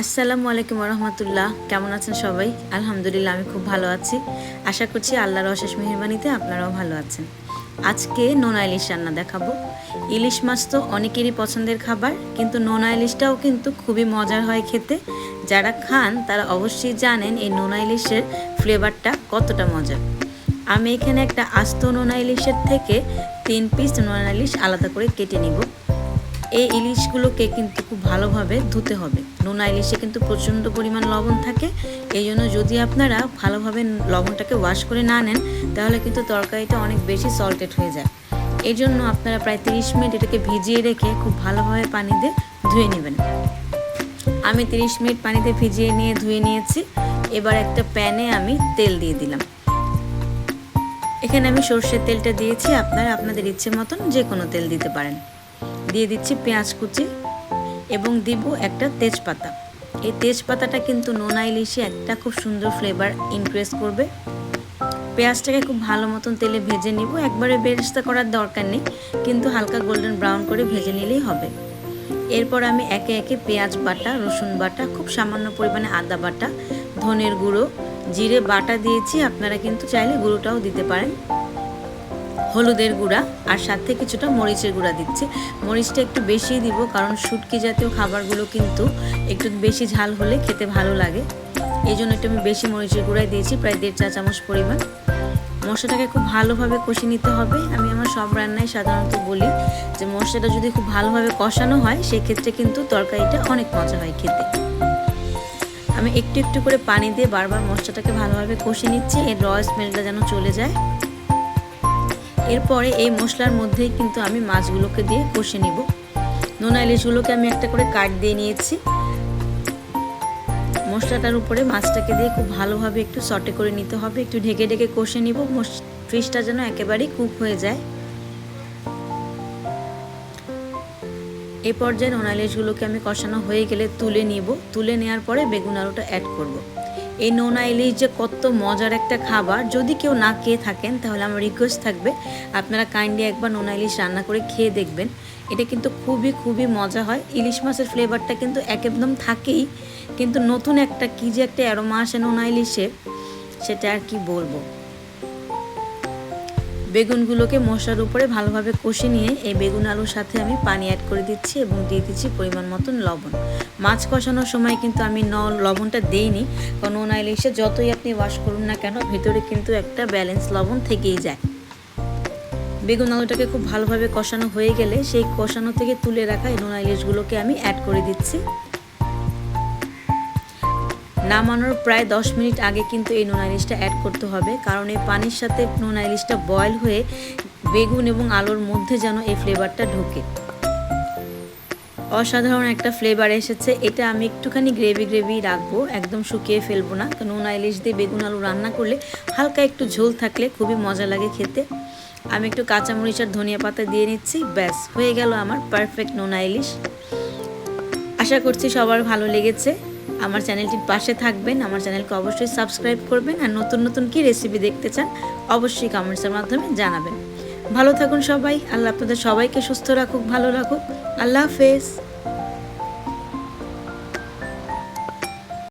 আসসালামু আলাইকুম রহমতুল্লাহ। কেমন আছেন সবাই? আলহামদুলিল্লাহ আমি খুব ভালো আছি। আশা করছি আল্লাহর অশেষ মেহেরবানিতে আপনারাও ভালো আছেন। আজকে নোনা ইলিশ রান্না দেখাবো। ইলিশ মাছ তো অনেকেরই পছন্দের খাবার, কিন্তু নোনা ইলিশটাও কিন্তু খুবই মজার হয় খেতে। যারা খান তারা অবশ্যই জানেন এই নোনা ইলিশের ফ্লেভারটা কতটা মজার। আমি এখানে একটা আস্ত নোনা ইলিশের থেকে 3 পিস নোনা ইলিশ আলাদা করে কেটে নিব। এই ইলিশগুলোকে কিন্তু খুব ভালোভাবে ধুতে হবে। নোনা ইলিশে কিন্তু প্রচণ্ড পরিমাণ লবণ থাকে, এই জন্য যদি আপনারা ভালোভাবে লবণটাকে ওয়াশ করে না নেন তাহলে কিন্তু তরকারিটা অনেক বেশি সল্টেড হয়ে যায়। এই জন্য আপনারা প্রায় 30 মিনিট এটাকে ভিজিয়ে রেখে খুব ভালোভাবে পানি দিয়ে ধুয়ে নেবেন। আমি 30 মিনিট পানিতে ভিজিয়ে নিয়ে ধুয়ে নিয়েছি। এবার একটা প্যানে আমি তেল দিয়ে দিলাম। এখানে আমি সর্ষের তেলটা দিয়েছি, আপনারা আপনাদের ইচ্ছে মতন যে কোনো তেল দিতে পারেন। দিয়ে দিচ্ছি পেঁয়াজ কুচি এবং দিব একটা তেজপাতা। এই তেজপাতাটা কিন্তু নোনা ইলিশে একটা খুব সুন্দর ফ্লেভার ইনক্রিজ করবে। পেঁয়াজটাকে খুব ভালো মতন তেলে ভেজে নিব। একবারে বেরেস্তা করার দরকার নেই, কিন্তু হালকা গোল্ডেন ব্রাউন করে ভেজে নিলেই হবে। এরপর আমি একে একে পেঁয়াজ বাটা, রসুন বাটা, খুব সামান্য পরিমাণে আদা বাটা, ধনের গুঁড়ো, জিরে বাটা দিয়েছি। আপনারা কিন্তু চাইলে গুঁড়োটাও দিতে পারেন। হলুদের গুঁড়া আর সাথে কিছুটা মরিচের গুঁড়া দিচ্ছি। মরিচটা একটু বেশি দিব, কারণ শুটকি জাতীয় খাবারগুলো কিন্তু একটু বেশি ঝাল হলে খেতে ভালো লাগে। এই জন্য একটু আমি বেশি মরিচের গুঁড়াই দিয়েছি, প্রায় 1.5 চা চামচ পরিমাণ। মশলাটাকে খুব ভালোভাবে কষিয়ে নিতে হবে। আমি আমার সব রান্নায় সাধারণত বলি যে মশলাটা যদি খুব ভালোভাবে কষানো হয় সেক্ষেত্রে কিন্তু তরকারিটা অনেক মজা হয় খেতে। আমি একটু একটু করে পানি দিয়ে বারবার মশলাটাকে ভালোভাবে কষিয়ে নিচ্ছি, এর র স্মেলটা যেন চলে যায়। এরপরে এই মশলার মধ্যেই কিন্তু আমি মাছগুলোকে দিয়ে কষে নিব। নোনা ইলিশগুলোকে আমি একটা করে কাট দিয়ে নিয়েছি। মশলাটার উপরে মাছটাকে দিয়ে খুব ভালোভাবে একটু সটে করে নিতে হবে। একটু ঢেকে ঢেকে কষে নিব, ফিশটা যেন একেবারেই কুক হয়ে যায়। এই পর্যায়ে নোনা ইলিশগুলোকে আমি কষানো হয়ে গেলে তুলে নিব। তুলে নেওয়ার পরে বেগুন আলুটা অ্যাড করব। এই নোনা ইলিশ যে কত মজার একটা খাবার, যদি কেউ না খেয়ে থাকেন তাহলে আমার রিকোয়েস্ট থাকবে আপনারা কাইন্ডলি একবার নোনা ইলিশ রান্না করে খেয়ে দেখবেন। এটা কিন্তু খুবই মজা হয়। ইলিশ মাছের ফ্লেভারটা কিন্তু একদম থাকেই, কিন্তু নতুন একটা কি যে একটা অ্যারোমা আসে নোনা ইলিশে, সেটা আর কি বলবো। বেগুনগুলোকে মশলার উপরে ভালোভাবে কষে নিয়ে এই বেগুন আলুর সাথে আমি পানি অ্যাড করে দিচ্ছি এবং দিয়ে দিচ্ছি পরিমাণ মতন লবণ। মাছ কষানোর সময় কিন্তু আমি লবণটা দেইনি, কারণ নোনা ইলিশে যতই আপনি ওয়াশ করুন না কেন ভেতরে কিন্তু একটা ব্যালেন্স লবণ থেকেই যায়। বেগুন আলুটাকে খুব ভালোভাবে কষানো হয়ে গেলে সেই কষানো থেকে তুলে রাখা এই নোনা ইলিশগুলোকে আমি অ্যাড করে দিচ্ছি। নামানোর প্রায় 10 মিনিট আগে কিন্তু এই নোনা ইলিশটা অ্যাড করতে হবে, কারণ এই পানির সাথে নোনা ইলিশটা বয়েল হয়ে বেগুন এবং আলুর মধ্যে যেন এই ফ্লেভারটা ঢোকে। অসাধারণ একটা ফ্লেভার এসেছে। এটা আমি একটুখানি গ্রেভি রাখবো, একদম শুকিয়ে ফেলবো না। নোনা ইলিশ দিয়ে বেগুন আলু রান্না করলে হালকা একটু ঝোল থাকলে খুবই মজা লাগে খেতে। আমি একটু কাঁচামরিচ আর ধনিয়া পাতা দিয়ে নিচ্ছি, ব্যাস হয়ে গেল আমার পারফেক্ট নোনা ইলিশ। আশা করছি সবার ভালো লেগেছে। আমার চ্যানেলটির পাশে থাকবেন, আমার চ্যানেলকে অবশ্যই সাবস্ক্রাইব করবেন, আর নতুন কি রেসিপি দেখতে চান অবশ্যই কমেন্টসের মাধ্যমে জানাবেন। ভালো থাকুন সবাই। আল্লাহ আপনাদের সবাইকে সুস্থ রাখুক, ভালো রাখুক। আল্লাহ হাফেজ।